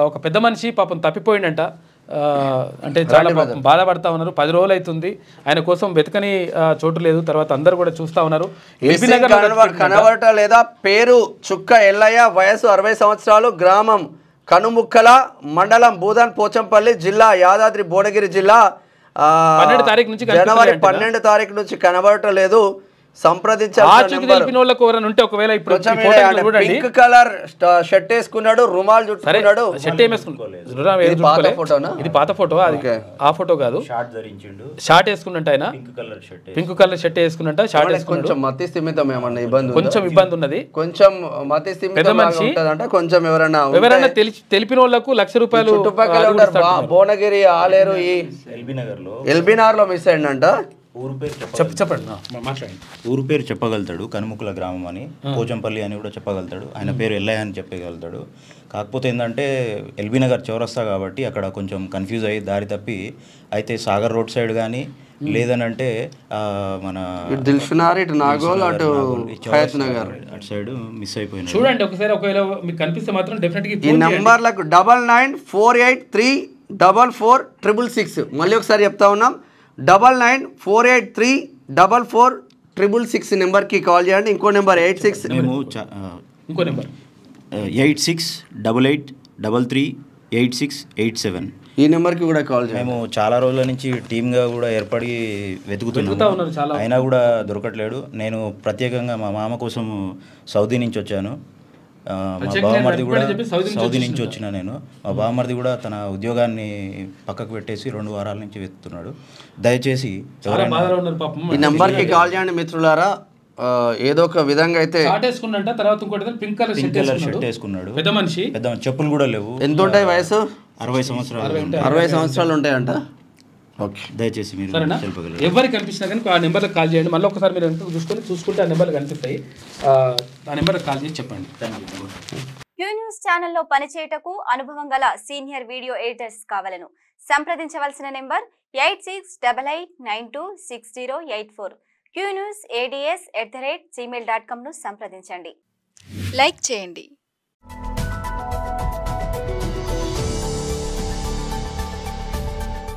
ఒక పెద్ద మనిషి పాపం తప్పిపోయిండంట. అంటే చాలా బాధపడతా ఉన్నారు. 10 రోజులు అవుతుంది, ఆయన కోసం వెతకని చోటు లేదు. తర్వాత అందరూ కూడా చూస్తూ ఉన్నారు. కనబడట లేదా పేరు చుక్క ఎల్లయ్య, వయసు 60 సంవత్సరాలు, గ్రామం కనుముక్కల, మండలం భూదాన్ పోచంపల్లి, జిల్లా యాదాద్రి భువనగిరి జిల్లా. 12 తారీఖు నుంచి జనవరి 12 తారీఖు నుంచి కనబడటం లేదు. పింక్ కలర్ షర్ట్ వేసుకున్నాడు, రుమాల్ చుట్టుకున్నాడు. ఇది పాత ఫోటో, అది ఆ ఫోటో కాదు. షార్ట్ వేసుకున్నట్టు ఆయన పింక్ కలర్ షర్ట్ వేసుకున్నట్ట. షార్ట్ కొంచెం మతి స్థిమితం ఏమన్నా ఇబ్బంది, కొంచెం ఇబ్బంది ఉన్నది. కొంచెం మతి స్థిమితం అంటే కొంచెం ఎవరైనా తెలిపిన వాళ్ళకు ₹1,00,000 చుట్టుపక్కల భువనగిరి, ఆలేరు, ఈ ఎల్బీ నగర్ లో మిస్ అయిందంట. ఊరు పేరు చెప్పగలుగుతాడు, కనుముకుల గ్రామం అని, పోచంపల్లి అని కూడా చెప్పగలుగుతాడు. ఆయన పేరు ఎల్లయ్య అని చెప్పగలుగుతాడు. కాకపోతే ఏంటంటే ఎల్బీ నగర్ చౌరస్తా కాబట్టి అక్కడ కొంచెం కన్ఫ్యూజ్ అయ్యి దారి తప్పి అయితే సాగర్ రోడ్ సైడ్ కానీ లేదనంటే మన అటు సైడ్ మిస్ అయిపోయింది. చూడండి ఒకసారి, ఒకవేళ మీకు కనిపిస్తే మాత్రం డెఫినెట్గా ఈ నంబర్లకు 9948344666. మళ్ళీ ఒకసారి చెప్తా ఉన్నాం, 9948344666 నెంబర్కి కాల్ చేయండి. ఇంకో నెంబర్ 8688338687. ఈ నెంబర్కి కూడా కాల్ చేయండి. మేము చాలా రోజుల నుంచి టీమ్గా కూడా ఏర్పడి వెతుకుతున్నాము, అయినా కూడా దొరకట్లేడు. నేను ప్రత్యేకంగా మా మామ కోసం సౌదీ నుంచి వచ్చాను. మా బావమరిది కూడా సౌదీ నుంచి వచ్చిన నేను. మా బావమరిది కూడా తన ఉద్యోగాన్ని పక్కకు పెట్టేసి 2 వారాల నుంచి వెతుకుతున్నాడు. దయచేసి ఈ నెంబర్కి కాల్ చేయండి మిత్రులారా. ఏదో ఒక విధంగా అయితే పింక్ కలర్ షర్ట్ వేసుకున్నాడు. పెద్ద మనిషి, చెప్పులు కూడా లేవు. ఎంత ఉంటాయి వయసు? 60 సంవత్సరాలు. 60 సంవత్సరాలు ఉంటాయంట. దయచేసి మీరు ఎవరికి కనిపించినా కానీ ఆ నెంబర్కి కాల్ చేయండి. మళ్ళీ ఒకసారి మీరు చూసుకుంటే ఆ నెంబర్లు కనిపిస్తాయి. ఆ నెంబర్కి కాల్ చేసి చెప్పండి. క్యూ న్యూస్ ఛానల్లో పనిచేయటకు అనుభవం గల సీనియర్ వీడియో ఎడిటర్స్ కావాలను సంప్రదించవలసిన నెంబర్ 8688926084. qnews@gmail.com ను సంప్రదించండి. లైక్ చేయండి.